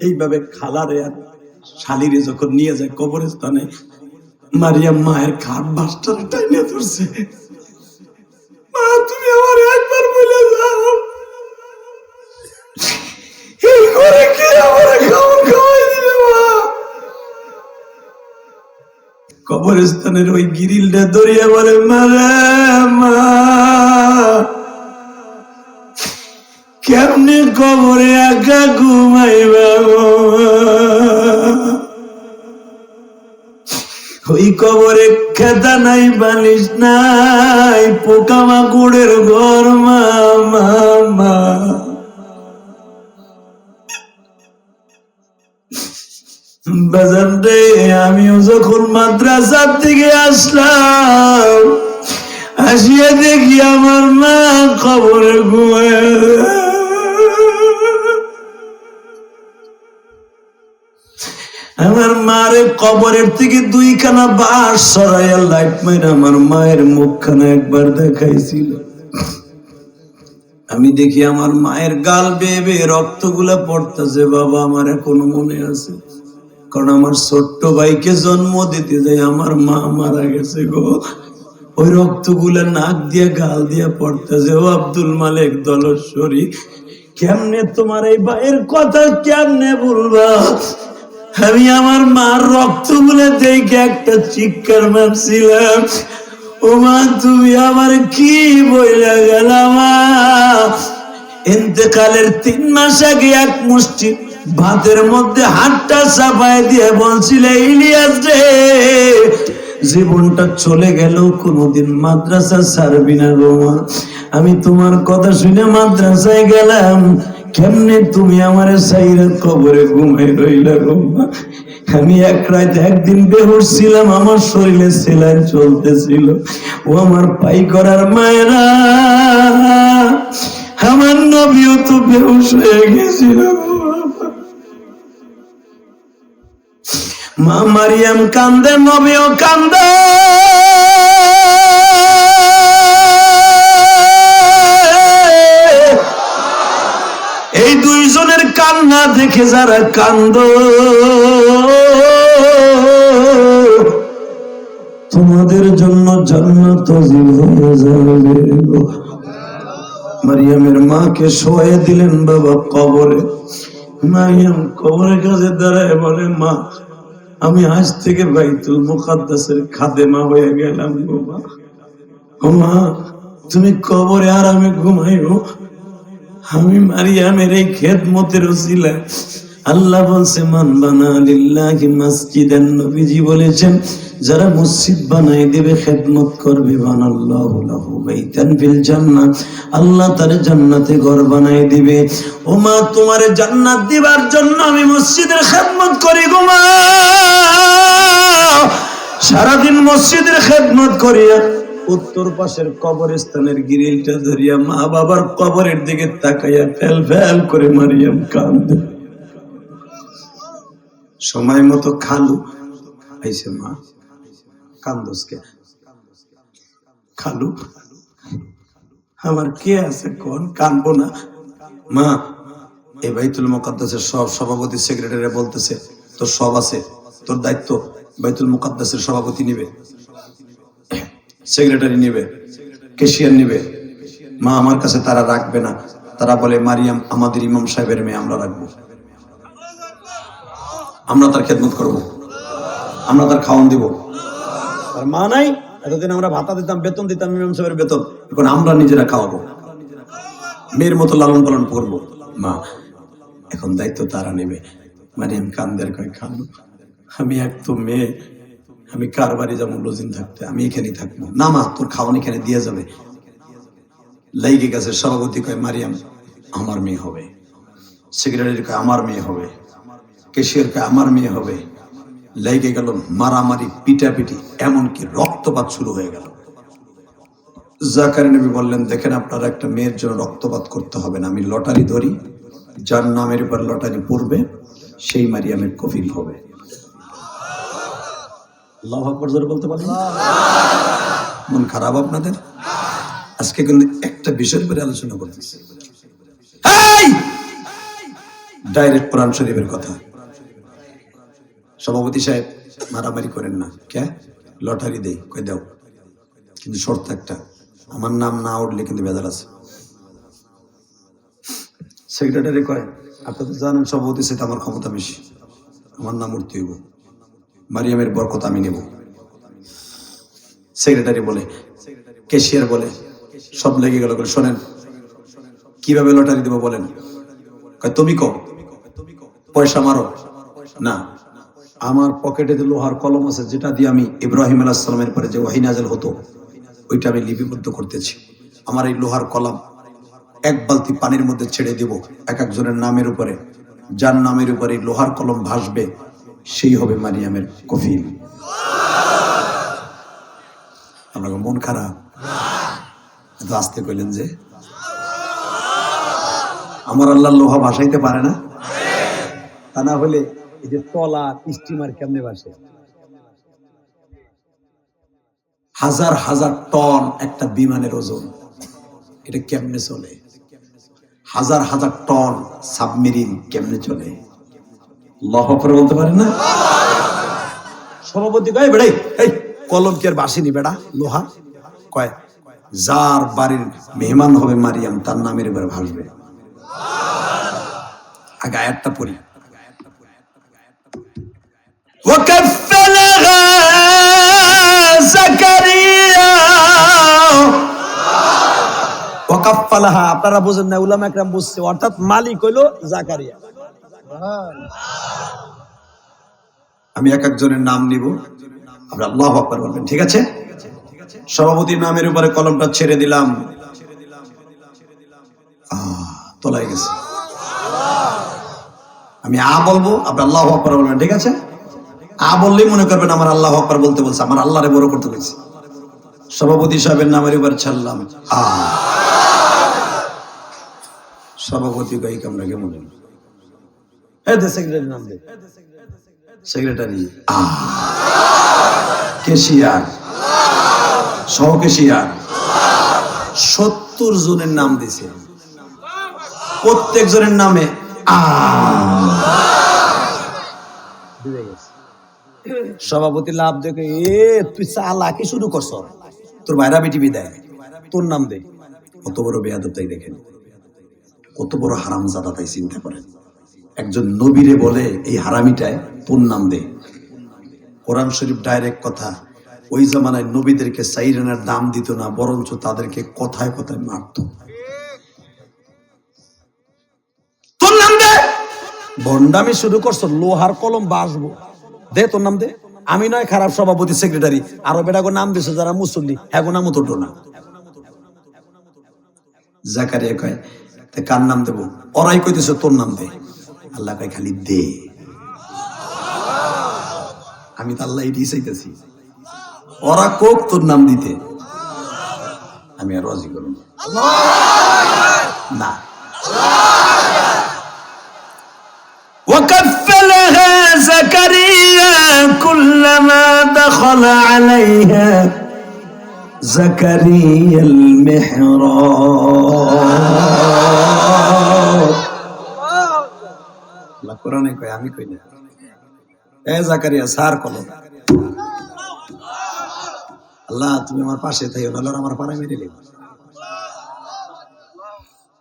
এইভাবে খালারে আর শালিরে যখন নিয়ে যায় কবরস্থানে, মারিয়াম মায়ের খাট বাসটারে টাইনে ধরছে। মা তুমি আমার একবার বলে যাও, এই ঘরে কে আমার খাবার খাওয়াই দিবে মা। কবরস্থানের ওই গিরিলটা ধরিয়া বলে মারে মা, কেমনে কবরে একা ঘুমাইবা গো? ওই কবরে খেতা নাই, বালিশ নাই, পোকামাকড়ের ঘর মা। মা বাজার রে, আমিও যখন মাদ্রাসার থেকে আসলাম, আসিয়া দেখি আমার মা কবরে ঘুমায়। আমার মারে কবরের থেকে 2খানা বাঁশ সরাইয়া লাইট মাইরা আমার মায়ের মুখখানা একবার দেখাইছিল। আমি দেখি আমার মায়ের গাল বেয়ে বেয়ে রক্তগুলা পড়তেছে। বাবা আমার এখনো মনে আছে, কারণ আমার ছোট্ট ভাইকে জন্ম দিতে যাই আমার মা মারা গেছে গো। ওই রক্তগুলা নাক দিয়ে গাল দিয়ে পড়তেছে। ও আব্দুল মালিক দলশ্বরী, কেমনে তোমার এই ভাইয়ের কথা কেমনে বলবা? আমি আমার মার রক্তগুলা দেখে একটা চিৎকার মারছিলাম, ও মা তুমি আমার কি বইলা গেলা মা? ইন্তেকালের 3 মাস আগে এক মুষ্টি ভাতের মধ্যে হাতটা চাপায় দিয়ে বলছিলে, ইলিয়াস রে, জীবনটা চলে গেল কোনদিন মাদ্রাসা ছাড়বি না গো মা। আমি তোমার কথা শুনে মাদ্রাসায় গেলাম, কেমনে তুমি আমারে সাইরা কবরে ঘুমাই রইলা গো মা। আমি এক রাত একদিন বেহুশ ছিলাম, আমার শরীরে সেলাইন চলতেছিল। ও আমার পাই করার মায়েরা, আমার নবীও তো বেহুশ হয়ে গেছিল। মা মারিয়াম কান্দে, নবীও কান্দে। এই 2 জনের কান্না দেখে যারা কান্দ, তোমাদের জন্য জান্নাত ওয়াজিব হয়ে যাবে। মারিয়ামের মাকে শোয়ে দিলেন বাবা কবরে। মারিয়াম কবরের কাছে দাঁড়ায় বলে, মা আমি আজ থেকে বাইতুল মুকাদ্দাসের খাদেমা হয়ে গেলাম গো মা। ও মা তুমি কবরে আরামে ঘুমাইও। আমি মারিয়ামের এই খেদমতের উসিলায় আল্লাহ বলছে, মান বানা লিল্লাহি মাসজিদান, নবীজি বলেছেন যারা মসজিদ বানায় দিবে, খেদমত করবে, বানাল্লাহু লাহু বাইতান ফিল জান্নাহ, আল্লাহ তার জান্নাতে ঘর বানায় দিবে। ও মা তোমারে জান্নাত দিবার জন্য আমি মসজিদের খেদমত করি গো মা। সারাদিন মসজিদের খেদমত করিয়া উত্তর পাশের কবরস্থানের গ্রিলটা ধরিয়া মা বাবার কবরের দিকে তাকাইয়া ফেল ফেল করে মারিয়াম কান্দে। সময় মতো খালু আইসে, মা কান্দোসকে? খালু আমার কে আছে কোন, কানবো না। মা এই বাইতুল মুকাদ্দাসের সব সভাপতি সেক্রেটারি বলতেছে তোর সব আছে, তোর দায়িত্ব বাইতুল মুকাদ্দাসের সভাপতি নিবে, সেক্রেটারি নিবে, ক্যাশিয়ার নিবে। মা আমার কাছে তারা রাখবে না, তারা বলে মারিয়াম আমাদের ইমাম সাহেবের মেয়ে, আমরা রাখবো, আমরা তার খেদমত করব, আমরা তার খাওয়ান দিব। আর মা নাই, এতদিন আমরা ভাতা দিতাম, বেতন দিতাম, ইমাম সাহেবের বেতন, এখন আমরা নিজেরা খাওয়াবো, মেয়ের মতো লালন পালন করবো। মা এখন দায়িত্ব তারা নেবে। মারিয়াম কান্দের কয়, খালু আমি এক তো মেয়ে, আমি কার বাড়ি যাবো লজিং থাকতে, আমি এখানেই থাকবো না। মা তোর খাওয়ান এখানে দিয়ে যাবে। লাইগে গেছে, সভাপতি কয় মারিয়াম আমার মেয়ে হবে, সেক্রেটারি কয় আমার মেয়ে হবে, ক্যাশিয়ার কয় আমার মেয়ে হবে। লাইগে গেল মারামারি, পিটাপিটি, এমনকি রক্তপাত শুরু হয়ে গেল। জাকারিয়া নবী বললেন, দেখেন আপনারা একটা মেয়ের জন্য রক্তপাত করতে হবে না, আমি লটারি ধরি, যার নামের উপর লটারি পড়বে সেই মারিয়ামের কফিল হবে। আল্লাহু আকবার জোরে বলতে পারেন? মন খারাপ আপনাদের? আজকে কিন্তু একটা বিষয়ের উপরে আলোচনা করতেছি। ডাইরেক্ট কোরআন শরীফের কথা। সভাপতি সাহেব মারামারি করেন না, কে লটারি দেই, কই দাও, কিন্তু শর্ত একটা, আমার নাম না উঠলে কিন্তু ভেজাল আছে। সেক্রেটারি কয়, আপনি তো জানেন সভাপতি সাহেব আমার ক্ষমতা বেশি, আমার নাম উঠতে হইব, মারিয়ামের বরকত আমি নেব। সেক্রেটারি বলে, ক্যাশিয়ার বলে, সব লেগে গেল, শোনেন কিভাবে লটারি দেবো বলেন। তুমি কও, পয়সা মারো না, আমার পকেটে যে লোহার কলম আছে, যেটা দিয়ে আমি ইব্রাহিম আলাইহিস সালামের পরে যে ওহী নাযিল হতো ওইটা আমি লিপিবদ্ধ করতেছি। আমার এই লোহার কলম এক বালতি পানির মধ্যে ছেড়ে দিব, এক একজনের নামের উপরে, যার নামের উপরে লোহার কলম ভাসবে সেই হবে মারিয়ামের কফিল। আপনার মন খারাপ, এত আস্তে কইলেন যে? আমার আল্লাহ লোহা ভাসাইতে পারে না? তা না হলে এই যে তলা স্টিমার কেমনে ভাসে? হাজার হাজার টন একটা বিমানের ওজন, এটা কেমনে চলে? হাজার হাজার টন সাবমেরিন কেমনে চলে? আল্লাহু আকবার বলতে পারেন না? সভাপতি কয়, বেড়াই এই কলম কি আর বাসিনি বেড়া লোহা? কয়, যার বাড়ির মেহমান হবে মারিয়াম তার নামের উপরে ভাসবে। আগে আয়াতটা পড়ি। ওয়াকাফফালাহা যাকারিয়া, ওয়াকাফফালাহা আপনারা বুঝেন না, উলামা একরাম বুঝছে, অর্থাৎ মালিক হইল জাকারিয়া। আমি এক একজনের নাম নিব, আমরা আল্লাহু আকবার বলবেন, ঠিক আছে? সভাপতির নামের উপরে কলমটা ছেড়ে দিলাম, তোলাই গেছে। আমি আ বলবো, আপনি আল্লাহু আকবার বলবেন, ঠিক আছে? আ বললেই মনে করবেন আমার আল্লাহু আকবার বলতে বলছে, আমার আল্লাহরে বড় করতে বলছে। সভাপতি সাহেবের নামের উপরে ছাড়লাম আ। সভাপতি গায়িক আমরা কেমন? এই দে সেক্রেটারি নাম দে, সেক্রেটারি আ। ক্যাশিয়ার, সহ ক্যাশিয়ার 70 জনের নাম দিছে, প্রত্যেক জনের নামে আ। সভাপতি লাভ দেখে, এ তুই চালাকি শুরু করছ, তোর ভাইরা বেটি বিদায়, তোর নাম দে। কত বড় বেয়াদব তাই দেখেন, কত বড় হারামজাদা তাই চিন্তা করেন। একজন নবীরে বলে এই হারামিটায় তোর নাম দে। কোরআন শরীফ ডাইরেক্ট কথা, ওই জামানায় নবীদেরকে সাইরেনার দাম দিত না, বরঞ্চ তাদেরকে কথায় কথায় মারত। তোর নাম দে, ভন্ডামি শুরু করছো, লোহার কলম বাসবো, দে তোর নাম দে। আমি নয় খারাপ সভাপতি সেক্রেটারি, আরো বেটাগো নাম দিছো যারা মুসল্লি, হ্যাঁ গো নাম তো না। জাকারিয়া কয়, কার নাম দেবো? ওরাই কইতেছে তোর নাম দে। আল্লাহ কয় খালি দে। আমি তো আল্লাহ এটাই চাইতেছি, ওরা কোক তোর নাম দিতে, আমি আর রাজি করব না। وكفلها زكريا كلما دخل عليها زكريا المحراب। আল্লাহ কোরআনে কয়, আমি কই না। এ জাকারিয়া সার কলো, আল্লাহ তুমি আমার পাশে থাইও, নাহলে আমার পাড়ায় মেরে দিবে।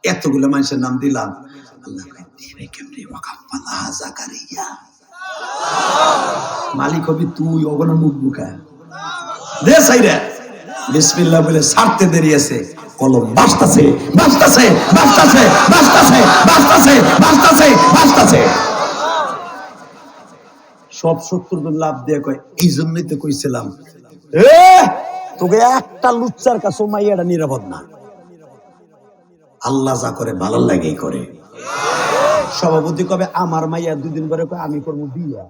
এতগুলো মানুষের নাম দিলাম, আল্লাহ কয় দিবে কেমনে? ওয়াকাফফালাহা জাকারিয়া, মালিক হবি তুই, ওগনা মুখ বুকা দে সাইরা। বিসমিল্লাহ বলে ছাড়তে দেরি আছে, কলম বাজতাছে বাজতাছে বাজতাছে বাজতাছে বাজতাছে বাজতাছে বাজতাছে। সব 70 জন লাভ দিয়ে কয়, এই জন্যই তো কইছিলাম তোকে একটা লুচ্চার কাছে মাইয়াটা নিরাপদ না। আল্লাহ যা করে ভালো লাগেই করে। সভাপতি কবে আমার মাইয়া 2 দিন পরে আমি করবো বিয়া,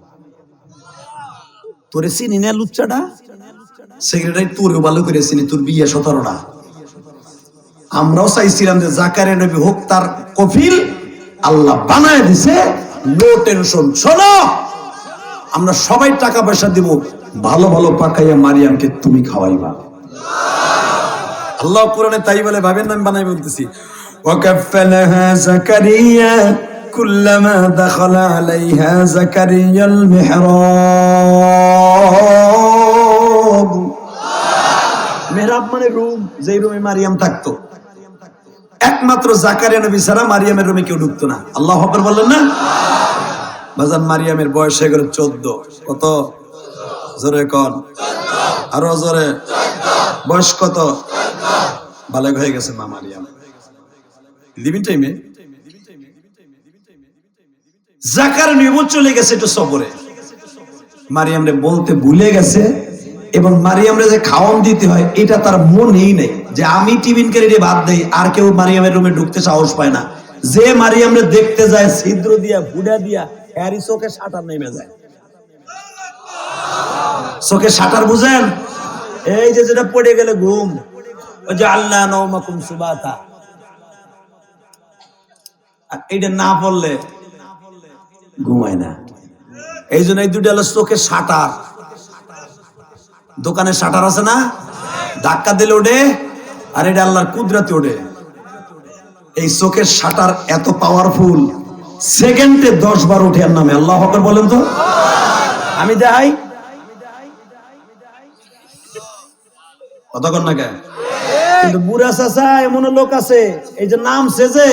তোরে চিনি না লুচ্চাটা। সেক্রেটারি তোরেও ভালো করে চিনি, তোর বিয়ে 17টা। আমরাও চাইছিলাম যে জাকারিয়া নবী হোক তার কফিল, আল্লাহ বানায় দিছে, নো টেনশন। শোনো, আমরা সবাই টাকা পয়সা দিব, ভালো ভালো পাকাইয়া মারিয়ামকে তুমি খাওয়াইবা। আল্লাহ কোরআনে তাই বলে, ভাবেন না আমি বানাই বলতেছি। ওয়াকাফফালাহা যাকারিয়া কুল্লামা দাখালা আলাইহা যাকারিয়াল মিহরাব। মিহরাব মানে রুম, যেই রুমে মারিয়াম থাকতো। একমাত্র জাকারিয়া নবী ছাড়া মারিয়ামের রুমে কেউ ঢুকতো না। আল্লাহু আকবার বললেন না? বাজান মারিয়ামের বয়স হয়ে গেল 14। কত? জোরে কোন, আরো জোরে। বয়স কত? বালেগ হয়ে গেছে মা মারিয়াম। লিভিং টাইমে জাকারিয়া নবী চলে গেছে একটু সফরে। মারিয়ামরে বলতে ভুলে গেছে, এবং মারিয়ামরে যে খাওয়ান দিতে হয় এটা তার মনেই নেই, যে আমি টিফিন ক্যারিয়ারে ভাত দেই। আর কেউ মারিয়ামের রুমে ঢুকতে সাহস পায় না। যে মারিয়ামরে দেখতে যায় ছিদ্র দিয়া ফুডা দিয়া হ্যারি চোখে শাটার নেমে যায়। চোখে শাটার বুঝেন? এই যে যেটা পড়ে গেলে ঘুম, ওই যে আল্লাহ নওমাকুম সুবাতা, এইটা না পড়লে ঘুমায় না। এই জন্য এই দুইটা হলো চোখের শাটার। দোকানে শাটার আছে না, ধাক্কা দিলে ওঠে, আর এটা আল্লাহর কুদরতে ওঠে। এই চোখের শাটার এত পাওয়ারফুল, সেকেন্ডে 10 বার উঠে আর নামে। আল্লাহু আকবার বলেন তো। আমি দেখাই কতক্ষণ না কে, কিন্তু বুড়া চাচা এমন লোক আছে এই যে নাম সেজে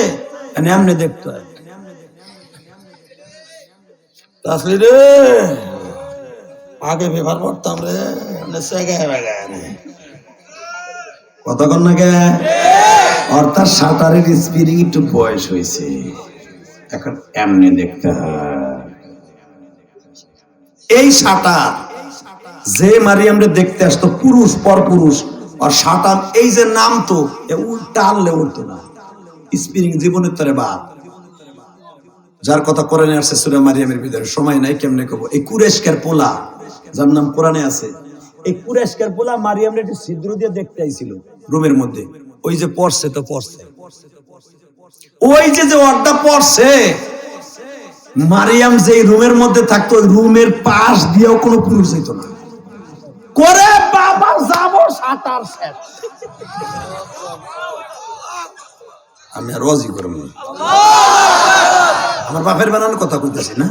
এমনি দেখতে হয়। রে আগে ব্যবহার করতাম রে, কতক্ষণ না কে। অর্থাৎ শাটারের স্পিরিং একটু বয়স হয়েছে, এখন এমনি দেখতে হয়। এই শাটার যে মারিয়ামরে দেখতে আসতো পুরুষ পর পুরুষ, আর শাটার এই যে নাম তো উল্টা আনলে উঠতো না। স্পিরিং জীবনের তরে বাদ, যার কথা কোরআনে আসছে সূরা মারিয়ামের ভিতরে। সময় নাই কেমনে কব। এই কুরেশকের পোলা যার নাম কোরআনে আছে, এই কুরেশকের পোলা মারিয়ামরে একটু ছিদ্র দিয়ে দেখতে আইছিল রুমের মধ্যে। ওই যে পড়ছে তো পড়ছে, ওই যে ওয়ার্ডটা পড়ছে, মারিয়াম যে রুমের মধ্যে থাকতো ওই রুমের পাশ দিয়েও কোনো পুরুষ যেত না। করে বাবা যাবো সাঁতার শেষ। আমি আর রাজি করব না, আমার বাপের বানানোর কথা কইতেছি না।